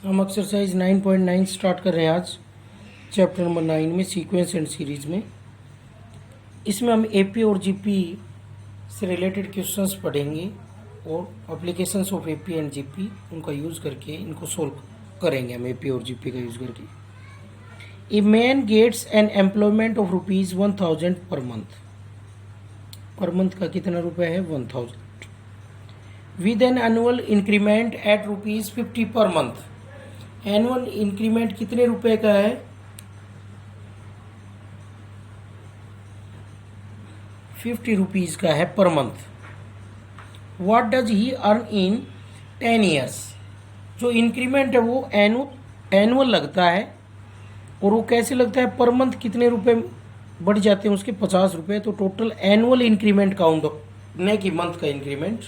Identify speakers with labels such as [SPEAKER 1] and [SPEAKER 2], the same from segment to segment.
[SPEAKER 1] हम exercise 9.9 start कर रहे हैं आज चैप्टर नंबर 9 में सीक्वेंस एंड सीरीज में। इसमें हम एपी और जीपी से रिलेटेड क्वेश्चंस पढ़ेंगे और applications of AP and GP उनका यूज़ करके इनको सोल्व करेंगे हम एपी और जीपी का यूज़ करके। A man gets an employment of ₹1000 per month. Per month का कितना रुपये है? 1000 with an annual increment at ₹50 per month. Annual increment कितने रुपए का है? 50 रुपीज़ का है per month. What does he earn in 10 years. जो इंक्रीमेंट है वो एनुअल लगता है और वो कैसे लगता है? पर मंथ कितने रुपए बढ़ जाते हैं उसके? 50 रुपये। तो टोटल एनुअल इंक्रीमेंट काउंट, न कि मंथ का इंक्रीमेंट।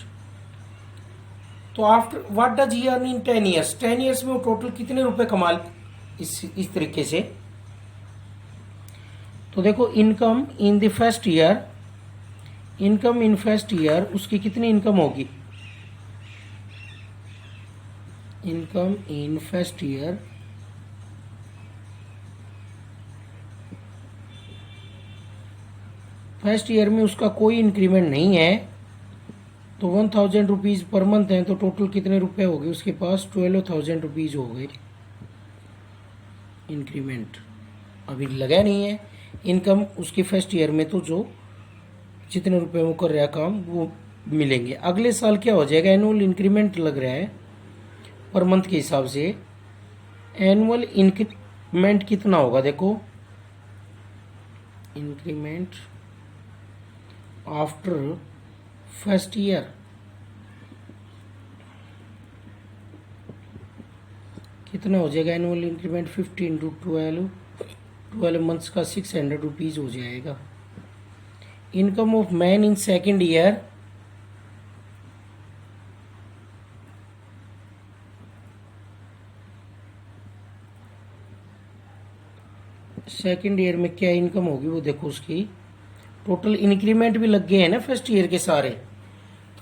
[SPEAKER 1] तो after what does he earn in 10 years, 10 years में वो टोटल कितने रुपए कमा इस तरीके से। तो देखो, income in the first year, income in first year उसकी कितनी इनकम होगी? इनकम इन फर्स्ट ईयर में उसका कोई इंक्रीमेंट नहीं है, तो 1000 रुपीज़ पर मंथ है, तो टोटल कितने रुपए हो गए उसके पास? 12,000 रुपीज़ हो गए इंक्रीमेंट। अभी लगा नहीं है इनकम उसकी फर्स्ट ईयर में, तो जो जितने रुपए वो कर रहा है काम वो मिलेंगे। अगले साल क्या हो जाएगा? एनुअल इंक्रीमेंट लग रहा है पर मंथ के हिसाब से। एनुअल इंक्रीमेंट कितना होगा? देखो, इंक्रीमेंट आफ्टर फर्स्ट ईयर कितना हो जाएगा? एनुअल इंक्रीमेंट 50 इंटू 12 मंथ्स का 600 रुपीज़ हो जाएगा। Income of man in second year, second year में क्या इनकम होगी वो देखो। उसकी टोटल इंक्रीमेंट भी लग गए हैं ना फर्स्ट ईयर के सारे,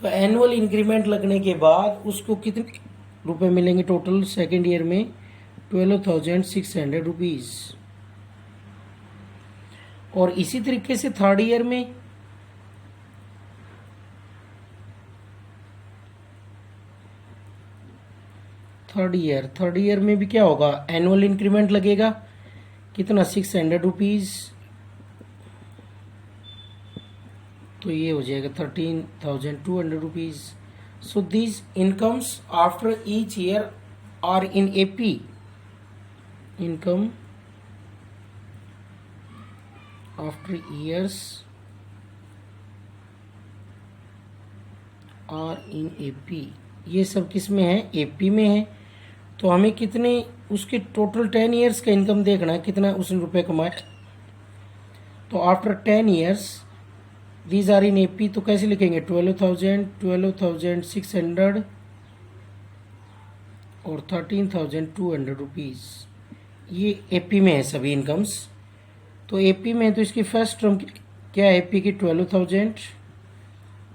[SPEAKER 1] तो एनुअल इंक्रीमेंट लगने के बाद उसको कितने रुपए मिलेंगे टोटल सेकेंड ईयर में? 12,600 रुपीज़। और इसी तरीके से थर्ड ईयर में थर्ड ईयर में भी क्या होगा? एनुअल इंक्रीमेंट लगेगा कितना? 600 रुपीज़। तो ये हो जाएगा 13,200 rupees. So these incomes after each year are in AP. Income after years are in AP. ये सब किस में है? एपी में है। तो हमें कितने उसके टोटल 10 ईयर्स का इनकम देखना है, कितना उसने रुपए कमाए। तो after 10 years these are in AP, तो कैसे लिखेंगे? 12,600 और 13,200 रुपीज़। ये एपी में है सभी इनकम्स। तो एपी में है तो इसकी फर्स्ट टर्म क्या है? एपी की 12,000,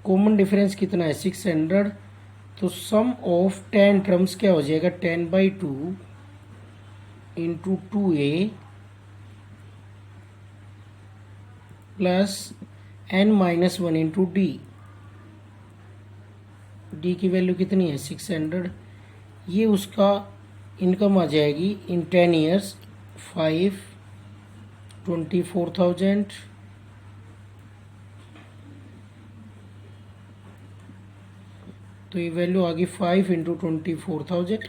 [SPEAKER 1] कॉमन डिफरेंस कितना है? 600। तो सम ऑफ 10 टर्म्स क्या हो जाएगा? 10/2 into 2a plus n-1 into d. D की वैल्यू कितनी है? 600। ये उसका इनकम आ जाएगी इन 10 ईयर्स 24,000। तो ये वैल्यू आ गई 5 इंटू 24,000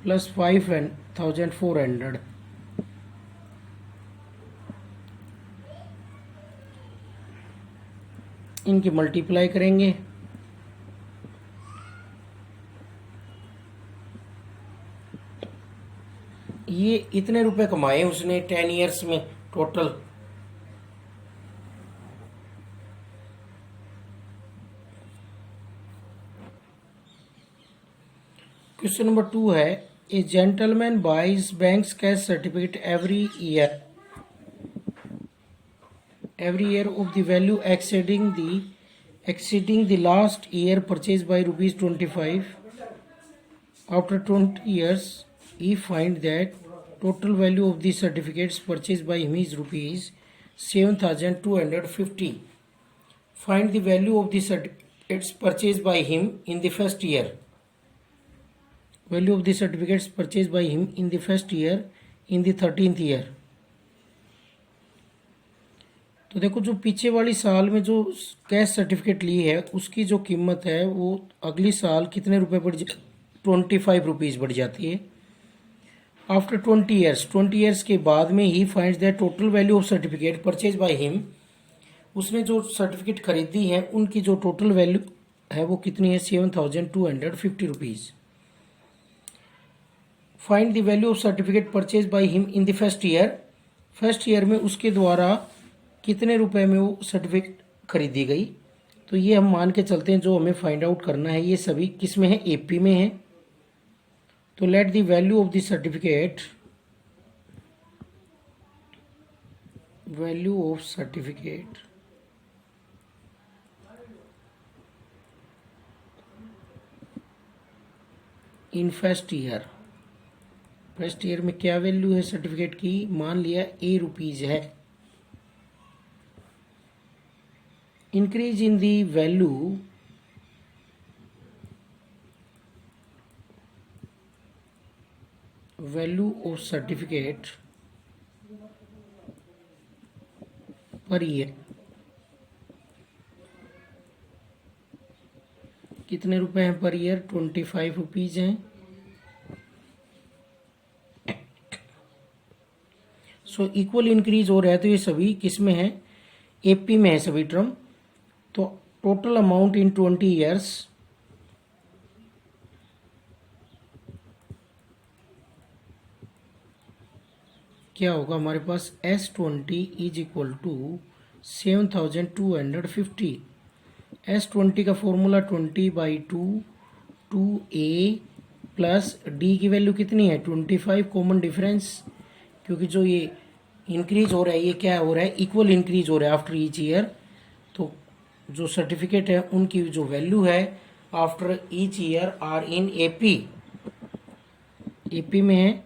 [SPEAKER 1] प्लस 5,400। इनकी मल्टीप्लाई करेंगे। ये इतने रुपए कमाए उसने 10 ईयर्स में टोटल। क्वेश्चन नंबर 2 है, a gentleman buys banks cash certificate every year of the value exceeding the last year purchase by ₹25 After 20 years, he find that total value of the certificates purchased by him is rupees 7,250. Find the value of the certificates purchased by him in the first year. Value of the certificates purchased by him in the first year, in the 13th year. तो देखो जो पीछे वाली साल में जो cash certificate ली है उसकी जो कीमत है वो अगली साल कितने रुपए बढ़ 25 रुपीज़ बढ़ जाती है। आफ्टर 20 ईयर्स के बाद में he finds that total value of certificate purchase by him, उसने जो सर्टिफिकेट खरीदी है उनकी जो टोटल वैल्यू है वो कितनी है 7,250 rupees. Find the value of certificate purchase by him in the first year. First year में उसके द्वारा कितने रुपए में वो सर्टिफिकेट खरीदी गई। तो ये हम मान के चलते हैं जो हमें फाइंड आउट करना है ये सभी किस में है, एपी में है। तो let the value of the certificate, value of certificate in first year. First year में क्या वैल्यू है सर्टिफिकेट की, मान लिया ए रुपीज है। Increase in the value of certificate per year. कितने रुपए हैं पर ईयर, 25 रुपीज हैं। सो इक्वल इंक्रीज हो रहा है तो ये सभी किस में है, एपी में है सभी टर्म। तो टोटल अमाउंट इन 20 ईयर्स क्या होगा हमारे पास, S20 is equal to 7,250। S20 का फॉर्मूला 20/2 2a प्लस डी की वैल्यू कितनी है 25, कॉमन डिफरेंस, क्योंकि जो ये इंक्रीज हो रहा है ये क्या हो रहा है, इक्वल इंक्रीज हो रहा है आफ्टर ईच ईयर। तो जो सर्टिफिकेट है उनकी जो वैल्यू है after each year are in AP, AP में है।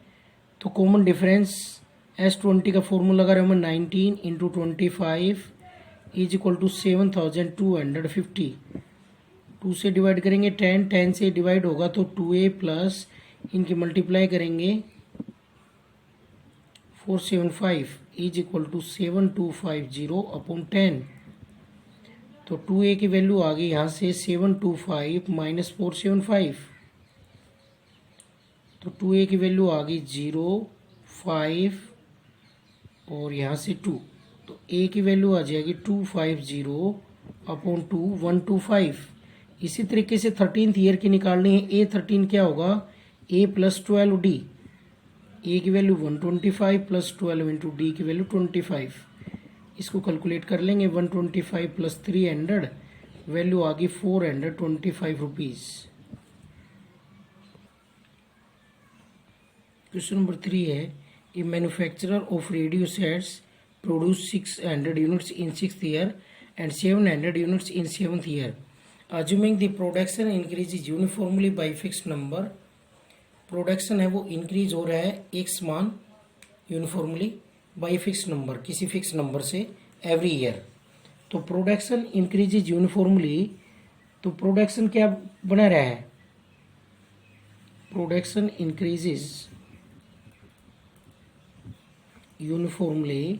[SPEAKER 1] तो कॉमन डिफरेंस S20 का फॉर्मूला लगा रहे हैं 19 इंटू 25 इज इक्वल टू 7,250। 2 से डिवाइड करेंगे 10 से डिवाइड होगा तो 2a प्लस इनकी मल्टीप्लाई करेंगे 475 इज इक्वल टू 7,250 अपॉन 10। तो 2a की वैल्यू आ गई यहाँ से 725 माइनस 475। तो 2a की वैल्यू आ गई 0 5 और यहाँ से 2। तो a की वैल्यू आ जाएगी 250 अपॉन 2 125। इसी तरीके से 13th ईयर की निकालनी है। A13 क्या होगा, a प्लस 12d, a की वैल्यू 125 प्लस 12 इंटू डी की वैल्यू 25। इसको कैलकुलेट कर लेंगे 125 प्लस 300 वैल्यू आ गई 425 रुपीज़। क्वेश्चन नंबर 3 है, a manufacturer of radio sets produce 600 units in 6th year and 700 units in 7th year. Assuming the production increase uniformly by fix number. Production है वो increase हो रहा है एक समान यूनिफॉर्मली बाई फिक्स नंबर, किसी fix number से every year. तो प्रोडक्शन इंक्रीजेज यूनिफॉर्मली, तो प्रोडक्शन क्या बना रहा है, production increases uniformly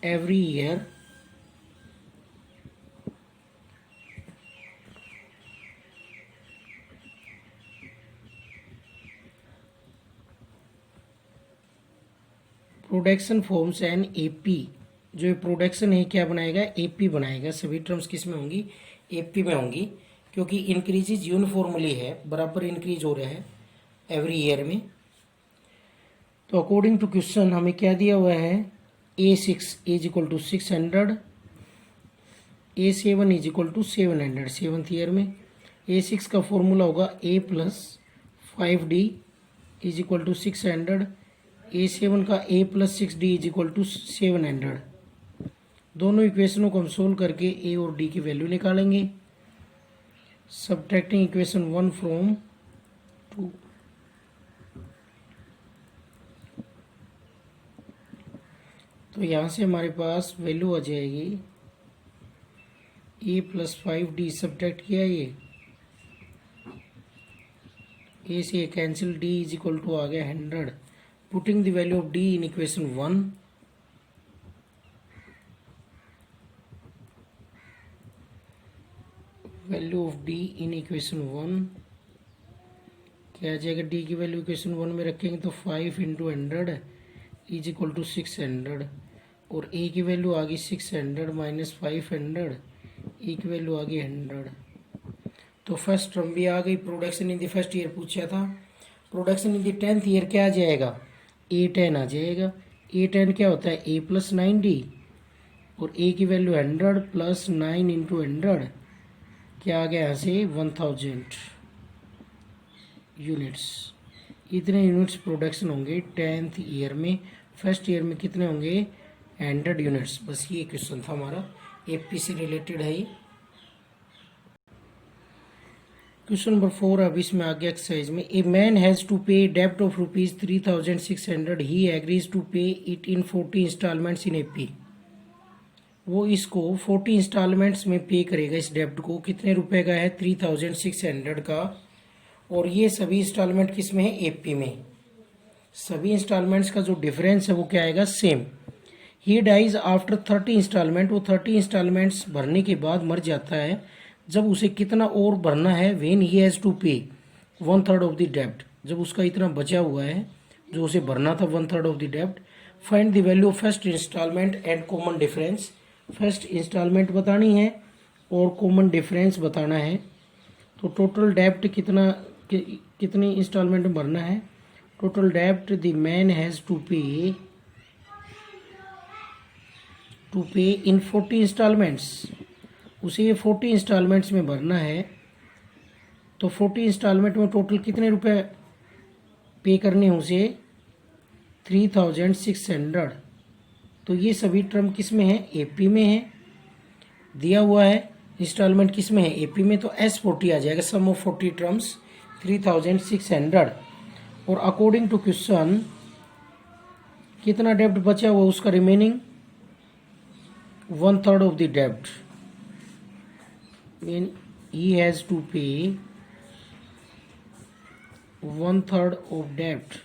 [SPEAKER 1] every year production forms an AP. जो प्रोडक्शन है क्या बनाएगा, एपी बनाएगा। सभी टर्म्स किस में होंगी, एपी में होंगी, क्योंकि इंक्रीजेज यूनिफॉर्मली है, बराबर इंक्रीज हो रहा है एवरी ईयर में। तो अकॉर्डिंग टू क्वेश्चन हमें क्या दिया हुआ है, A6 is equal to 600, A7 is equal to 700 7th year में। A6 का फॉर्मूला होगा a plus 5d is equal to 600, A7 का a plus 6d is equal to 700। दोनों इक्वेशनों को हम सोल्व करके ए और डी की वैल्यू निकालेंगे। सब्ट्रैक्टिंग इक्वेशन 1 फ्रॉम 2, तो यहाँ से हमारे पास वैल्यू आ जाएगी ए प्लस 5d। सब्ट्रैक्ट किया ए से cancel, d is equal to आ गया 100। Putting the value of d in equation 1, value of d in equation 1 क्या आ जाएगा? d की वैल्यू इक्वेशन 1 में रखेंगे तो 5 इंटू 100 इज इक्वल टू 600, और a की वैल्यू आ गई 600 माइनस 500, e की वैल्यू आ गई 100। तो फर्स्ट टर्म भी आ गई। Production in the first year पूछा था, production in the 10th year क्या आ जाएगा? A10 आ जाएगा। A10 क्या होता है? a प्लस 9d, और a की वैल्यू 100 प्लस 9 इंटू 100 क्या आ गया यहाँ से? 1000 यूनिट्स। इतने यूनिट्स प्रोडक्शन होंगे 10th ईयर में। फर्स्ट ईयर में कितने होंगे? 100 यूनिट्स। बस ये क्वेश्चन था हमारा, एपी से रिलेटेड है ये। क्वेश्चन नंबर 4 अब इसमें आ गया एक्सरसाइज में। A man has to pay डेब्ट of rupees 3600, he agrees to pay it in 40 instalments in AP. वो इसको 40 इंस्टॉलमेंट्स में पे करेगा। इस डेब्ट को कितने रुपए का है? 3600 का। और ये सभी इंस्टॉलमेंट किस में है? एपी में। सभी इंस्टॉलमेंट्स का जो डिफरेंस है वो क्या आएगा? सेम। ही डाइज आफ्टर 30 इंस्टॉलमेंट, वो 30 इंस्टॉलमेंट्स भरने के बाद मर जाता है। जब उसे कितना और भरना है? व्हेन ही हैज़ टू पे 1/3 ऑफ द डेब्ट, जब उसका इतना बचा हुआ है जो उसे भरना था 1/3 ऑफ द डेब्ट। Find the value of first instalment and common difference. First instalment बतानी है और कॉमन डिफरेंस बताना है। तो टोटल डेब्ट कितनी इंस्टॉलमेंट में भरना है? टोटल डेब्ट द मैन हैज़ टू पे इन 40 इंस्टॉलमेंट्स। उसे ये 40 इंस्टॉलमेंट्स में भरना है। तो 40 इंस्टॉलमेंट में टोटल कितने रुपए पे करने हैं उसे? 3600। तो ये सभी टर्म किस में है? एपी में है। दिया हुआ है इंस्टॉलमेंट किस में है? एपी में। तो S40 आ जाएगा, सम ऑफ 40 टर्म्स 3600। और अकॉर्डिंग टू क्वेश्चन कितना डेब्ट बचा हुआ उसका remaining? 1/3 of the debt. When he has to pay 1/3 of debt,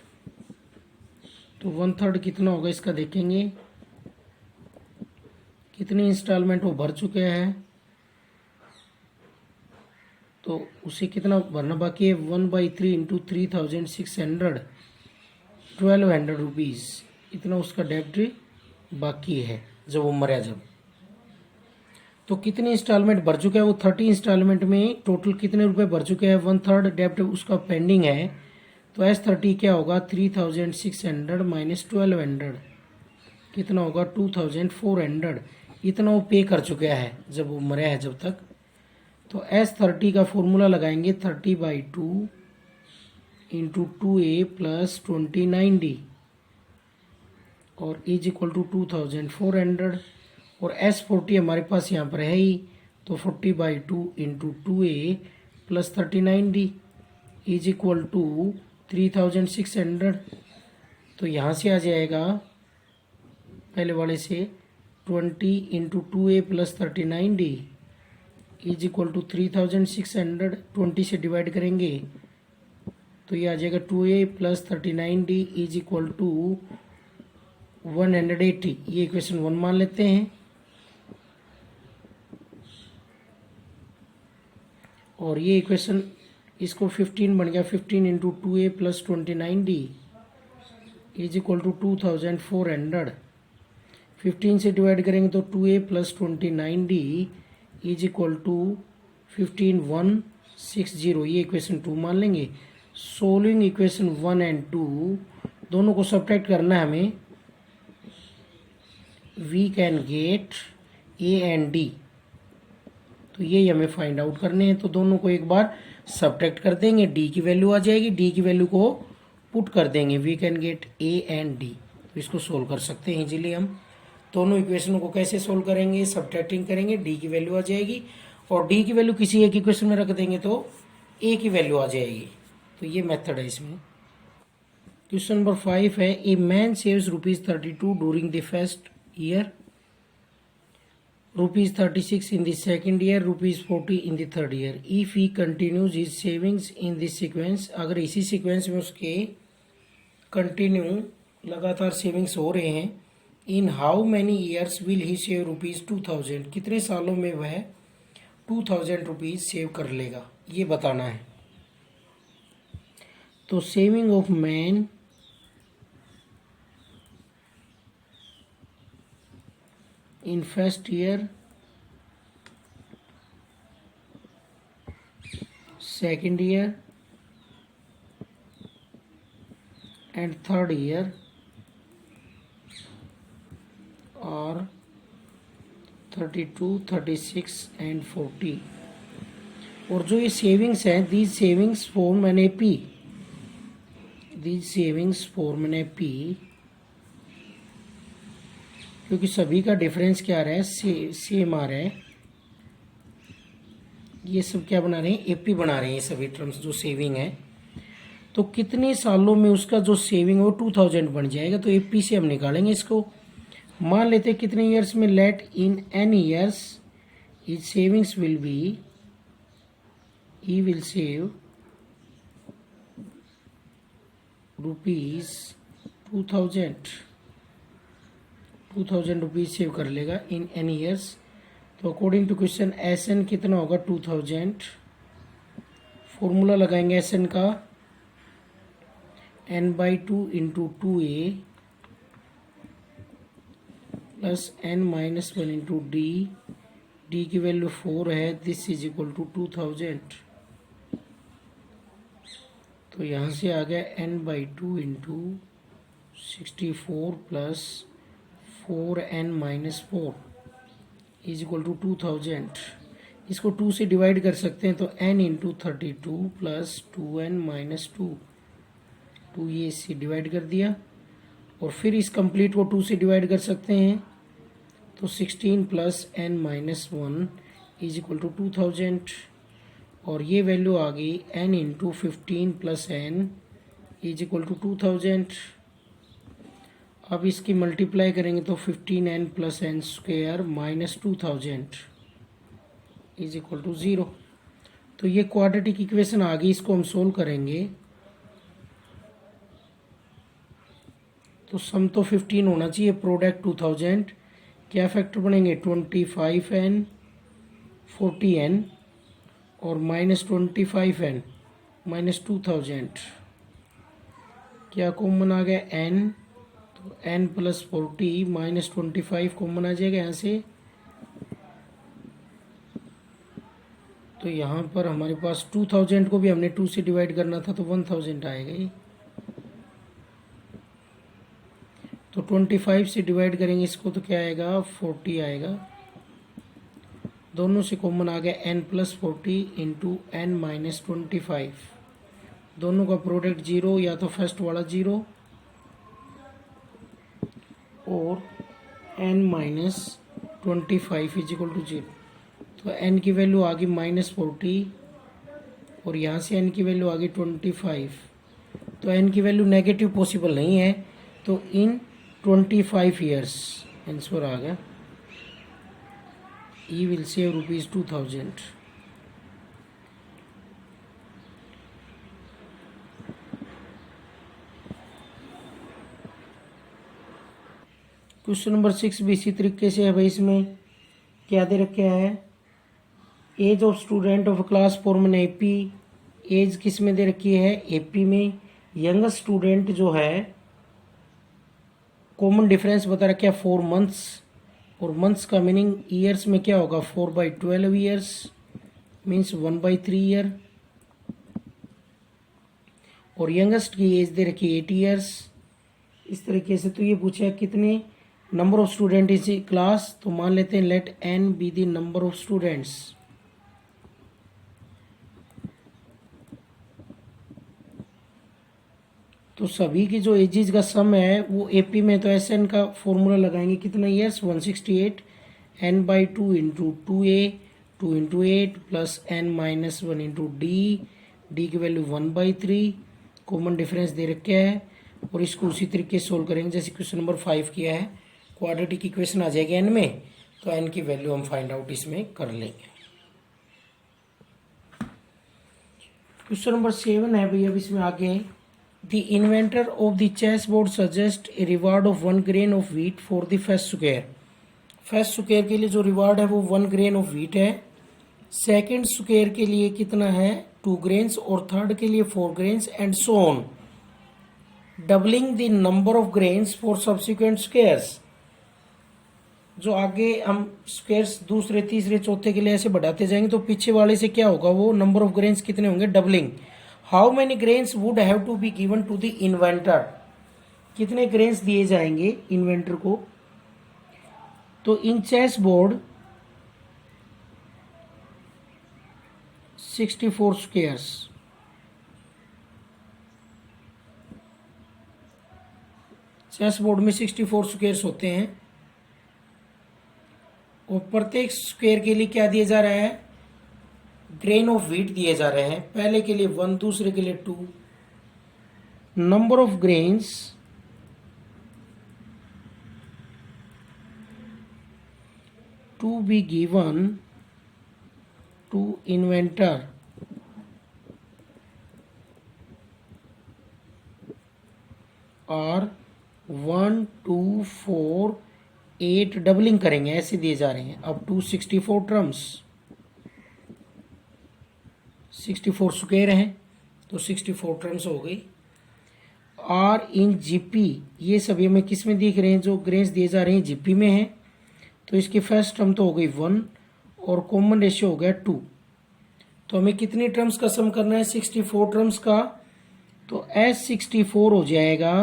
[SPEAKER 1] तो 1/3 कितना होगा इसका देखेंगे। कितनी इंस्टॉलमेंट वो भर चुके हैं, तो उसे कितना भरना बाकी है? 1/3 इंटू 3600, 1200 रुपीज़। इतना उसका डेब्ट बाकी है जब वो मरा। जब तो कितनी इंस्टॉलमेंट भर चुका है वो? 30 इंस्टॉलमेंट में टोटल कितने रुपए भर चुके हैं? 1/3 डेब्ट उसका पेंडिंग है। तो S30 क्या होगा? 3600 माइनस 1200 कितना होगा? 2400। इतना वो पे कर चुका है जब वो मरा है जब तक। तो S30 का फॉर्मूला लगाएंगे 30/2 इंटू 2A प्लस 29D और इज इक्वल टू 2400। और S40 हमारे पास यहाँ पर है ही, तो 40/2 into 2A plus 39D is equal to 3600। तो यहाँ से आ जाएगा पहले वाले से 20 into 2A plus 39D is equal to 3600। 20 से डिवाइड करेंगे तो ये आ जाएगा 2A plus 39D is equal to 180। ये इक्वेशन 1 मान लेते हैं। और ये इक्वेशन इसको 15 बन गया। 15 into 2A plus 29D is equal to 2400। 15 से डिवाइड करेंगे तो 2A plus 29D is equal to 15160। ये इक्वेशन 2 मान लेंगे। सोल्विंग इक्वेशन 1 एंड 2 दोनों को सब्ट्रैक्ट करना है हमें। We can get A and D, तो ये हमें फाइंड आउट करने हैं। तो दोनों को एक बार सब्ट्रैक्ट कर देंगे, D की वैल्यू आ जाएगी। D की वैल्यू को पुट कर देंगे। We can get A and D। तो इसको सोल्व कर सकते हैं इजीली हम। दोनों इक्वेशन को कैसे सोल्व करेंगे, सब्ट्रैक्टिंग करेंगे, डी की वैल्यू आ जाएगी और डी की वैल्यू किसी एक इक्वेशन में रख देंगे तो ए की वैल्यू आ जाएगी। तो ये मेथड है इसमें। क्वेश्चन नंबर 5 है, a man saves ₹32 during the first year, ₹36 in the second year, ₹40 in the third year. If he continues his savings in this sequence, अगर इसी सीक्वेंस में उसके कंटिन्यू लगातार सेविंग्स हो रहे हैं, in how many years will he save ₹2000, कितने सालों में वह ₹2000 सेव कर लेगा, ये बताना है। तो saving of man in first year, second year and third year are 32, 36 and 40। और जो ये सेविंग्स हैं, these savings form an AP, these savings form an AP, क्योंकि सभी का डिफरेंस क्या आ रहा है, सेम आ रहा है। ये सब क्या बना रहे हैं, एपी बना रहे हैं ये सभी टर्म्स जो सेविंग है। तो कितने सालों में उसका जो सेविंग हो 2000 बन जाएगा, तो एपी से हम निकालेंगे इसको। मान लेते हैं कितने ईयर्स में, let in n years his savings will be, he will save ₹2000 save कर लेगा इन एन ईयर्स। तो according to question S n कितना होगा 2000, फॉर्मूला लगाएंगे एस एन का, n/2 into 2a plus n-1 into d, d की value 4 है, this is equal to 2000। तो यहाँ से आ गया n/2 into 64 plus 4n-4 is equal to 2000। इसको 2 से डिवाइड कर सकते हैं, तो n इंटू 32 प्लस 2n-2, 2 ये इससे डिवाइड कर दिया और फिर इस कंप्लीट को 2 से डिवाइड कर सकते हैं, तो 16 plus n-1 is equal to 2000 और ये वैल्यू आ गई n into 15 plus n is equal to 2000। अब इसकी मल्टीप्लाई करेंगे तो 15n plus n square minus 2000 is equal to 0। तो ये क्वाड्रेटिक इक्वेशन आ गई, इसको हम सोल्व करेंगे तो सम तो 15 होना चाहिए, प्रोडक्ट 2000, क्या फैक्टर बनेंगे 25n 40n और माइनस 25n माइनस 2000, क्या कॉमन आ गया n, तो n प्लस 40 माइनस 25 कॉमन आ जाएगा यहाँ से। तो यहाँ पर हमारे पास 2000 को भी हमने 2 से डिवाइड करना था, तो 1000 आएगा ये। तो 25 से डिवाइड करेंगे इसको तो क्या आएगा 40 आएगा। दोनों से कॉमन आ गया n plus 40 into n minus 25, दोनों का प्रोडक्ट 0, या तो फर्स्ट वाला 0 और n minus 25 is equal to 0। तो n की वैल्यू आ गई माइनस 40 और यहाँ से n की वैल्यू आ गई 25। तो n की वैल्यू नेगेटिव पॉसिबल नहीं है, तो इन 25 ईयर्स आंसर आ गया, ई विल सेव ₹2000। क्वेश्चन नंबर 6 भी इसी तरीके से है भाई। इसमें क्या दे रखा है, age of student of class 4 में एपी, एज किस में दे रखी है एपी में। यंगेस्ट स्टूडेंट जो है कॉमन डिफरेंस बता रखा है 4 मंथ्स, और मंथ्स का मीनिंग ईयर्स में क्या होगा 4/12 ईयर्स मीन्स 1/3 ईयर। और यंगेस्ट की एज दे रखी 8 ईयर्स इस तरीके से। तो ये पूछा कितने नंबर ऑफ स्टूडेंट इस क्लास, तो मान लेते हैं let n be the number of students. तो सभी की जो एजिज का सम है वो एपी में, तो एस एन का फॉर्मूला लगाएंगे कितना, yes 168 n by two into two a, two into eight plus n minus one into d, d की वैल्यू 1/3, कॉमन डिफरेंस दे रखा है। और इसको उसी तरीके से सोल्व करेंगे जैसे क्वेश्चन नंबर 5 किया है। क्वाड्रेटिक इक्वेशन आ जाएगी एन में, तो एन की वैल्यू हम फाइंड आउट इसमें कर लेंगे। क्वेश्चन नंबर 7 है भैया, अब इसमें आगे the inventor of the chess board suggest a reward of 1 grain of wheat for the first square. First square के लिए जो रिवार्ड है वो 1 grain ऑफ व्हीट है। सेकंड स्क्वायर के लिए कितना है, 2 grains, और थर्ड के लिए 4 grains and so on, doubling the number of grains for subsequent squares. जो आगे हम स्क्वायर्स दूसरे तीसरे चौथे के लिए ऐसे बढ़ाते जाएंगे तो पीछे वाले से क्या होगा, वो नंबर ऑफ ग्रेन्स कितने होंगे, doubling. How many grains would have to be given to the inventor, कितने ग्रेन्स दिए जाएंगे इन्वेंटर को। तो in chess board 64 squares, chess board में 64 स्क्वायर्स होते हैं, और प्रत्येक स्क्वायर के लिए क्या दिया जा रहा है, ग्रेन ऑफ व्हीट दिए जा रहे हैं। पहले के लिए 1, दूसरे के लिए 2। Number of grains to be given to inventor और 1, 2, 4, 8 डबलिंग करेंगे, ऐसे दिए जा रहे हैं अप टू 64 टर्म्स। 64 स्क्वायर हैं तो 64 टर्म्स हो गई। आर इन जीपी, ये सभी हमें किस में दिख रहे हैं, जो ग्रेन्स दिए जा रहे हैं जीपी में है। तो इसकी फर्स्ट टर्म तो हो गई 1 और कॉमन रेशियो हो गया 2। तो हमें कितनी टर्म्स का सम करना है, 64 टर्म्स का। तो S64 हो जाएगा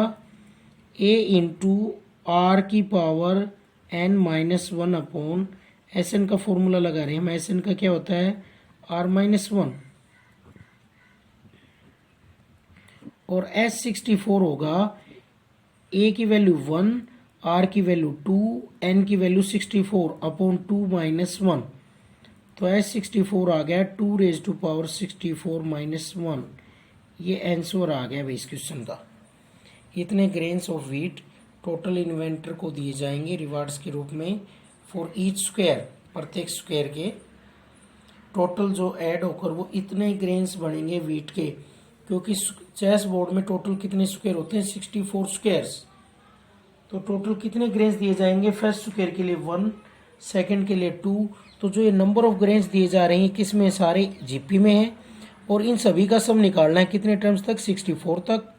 [SPEAKER 1] A इंटू आर की power n-1 upon S n का फॉर्मूला लगा रहे हैं हम। एस एन का क्या होता है, r-1, और S64 होगा A की वैल्यू 1, R की वैल्यू 2, N की वैल्यू 64 अपॉन 2 - 1। तो S64 आ गया 2 रेज टू पावर 64 - 1। ये आंसर आ गया भाई इस क्वेश्चन का। इतने grains of wheat total inventor को दिए जाएंगे रिवार्ड्स के रूप में फॉर ईच स्क्वायर, प्रत्येक स्क्वायर के टोटल जो ऐड होकर वो इतने ग्रेन्स बनेंगे व्हीट के। क्योंकि चेस बोर्ड में टोटल कितने स्क्वायर होते हैं, 64 स्क्वायर्स। तो टोटल कितने ग्रेन्स दिए जाएंगे, फर्स्ट स्क्वायर के लिए 1, सेकंड के लिए 2। तो जो ये नंबर ऑफ ग्रेन्स दिए जा रहे हैं किस में, सारे जीपी में है, और इन सभी का सम निकालना है कितने टर्म्स तक, 64 तक।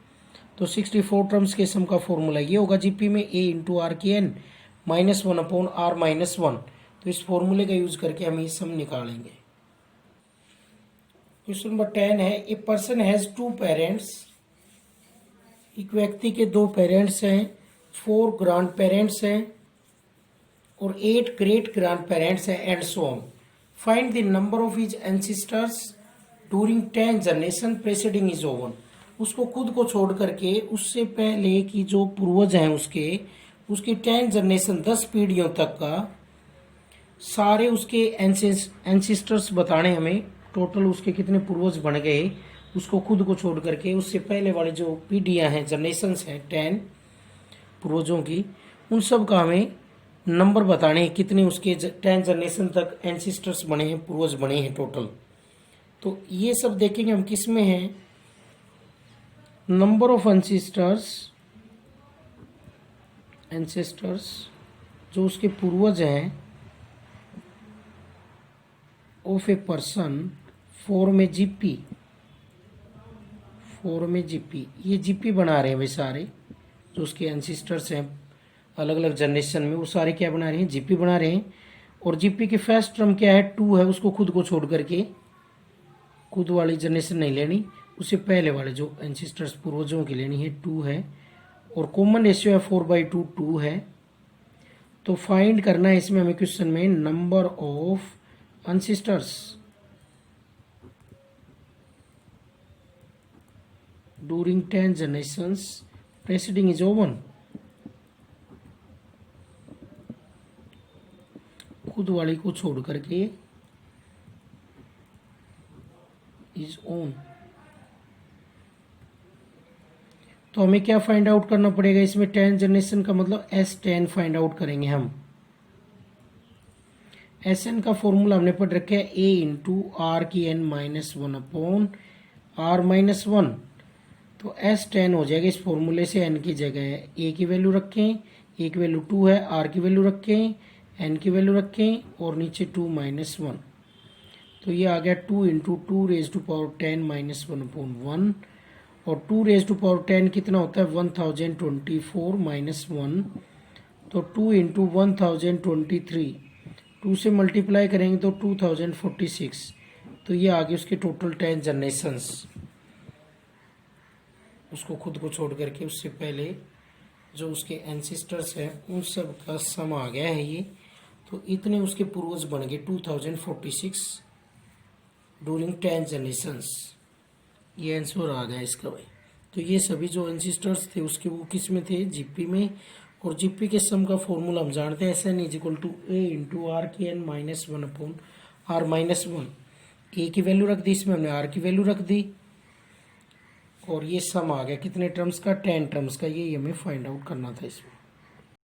[SPEAKER 1] तो 64 टर्म्स के सम का फॉर्मूला ये होगा जीपी में, A इंटू आर की n -1 अपॉन r-1। तो इस फॉर्मूले का यूज करके हम ये सम निकालेंगे। क्वेश्चन नंबर 10 है, ए पर्सन हैज 2 पेरेंट्स, एक व्यक्ति के 2 पेरेंट्स हैं, 4 ग्रांड पेरेंट्स हैं और 8 ग्रेट ग्रांड पेरेंट्स हैं and so on. Find the number of his ancestors during 10 generation presiding his oven. उसको खुद को छोड़ करके उससे पहले की जो पूर्वज हैं उसकी 10 जनरेशन 10 पीढ़ियों तक का सारे उसके एंसेस्टर्स बताने हमें, टोटल उसके कितने पूर्वज बन गए उसको खुद को छोड़ करके। उससे पहले वाली जो पीढ़ियां हैं, जनरेशंस हैं 10 पूर्वजों की, उन सब का हमें नंबर बताने हैं कितने उसके 10 जनरेशन तक एंसेस्टर्स बने हैं, पूर्वज बने हैं टोटल। तो ये सब देखेंगे हम किस में है, नंबर ऑफ एंसेस्टर्स जो उसके पूर्वज हैं ऑफ ए पर्सन 4 में जीपी, 4 में जीपी, ये जीपी बना रहे हैं वे सारे जो उसके एंसेस्टर्स हैं अलग अलग जनरेशन में, वो सारे क्या बना रहे हैं, जीपी बना रहे हैं। और जीपी की फर्स्ट टर्म क्या है, 2 है, उसको खुद को छोड़ करके खुद वाली जनरेशन नहीं लेनी, उससे पहले वाले जो एंसेस्टर्स पूर्वजों की लेनी है, 2 है। और कॉमन रेशियो है 4/2, 2 है। तो फाइंड करना है इसमें हमें क्वेश्चन में number of ancestors. during 10 generations preceding is O1, खुद वाली को छोड़ करके इज ऑन। तो हमें क्या फाइंड आउट करना पड़ेगा इसमें, 10 जनरेशन का मतलब S10 फाइंड आउट करेंगे हम। Sn का फॉर्मूला हमने पढ़ रखा है A इंटू आर की n minus one upon r minus one. तो S10 हो जाएगा इस फॉर्मूले से, n की जगह A की वैल्यू रखें, A की वैल्यू 2 है, R की वैल्यू रखें, n की वैल्यू रखें और नीचे 2 माइनस वन। तो ये आ गया 2 into 2 raise to power 10 minus one upon 1, और 2 रेज टू पावर 10 कितना होता है 1024 माइनस 1। तो 2 इंटू 1023, 2 से मल्टीप्लाई करेंगे तो 2046। तो ये आगे उसके टोटल 10 जनरेशंस, उसको खुद को छोड़ करके उससे पहले जो उसके एंसिस्टर्स हैं उन सब का सम आ गया है ये। तो इतने उसके पूर्वज बन गए 2046 ड्यूरिंग 10 जनरेशंस। ये आंसर आ गया इसका भाई। तो ये सभी जो एंसिस्टर्स थे उसके वो किस में थे, जीपी में। और जीपी के सम का फॉर्मूला हम जानते हैं, Sn is equal to a into r की n minus one upon r minus one. A की वैल्यू रख दी, इसमें हमने आर की वैल्यू रख दी, और ये सम आ गया कितने टर्म्स का, 10 टर्म्स का। ये हमें फाइंड आउट करना था इसमें।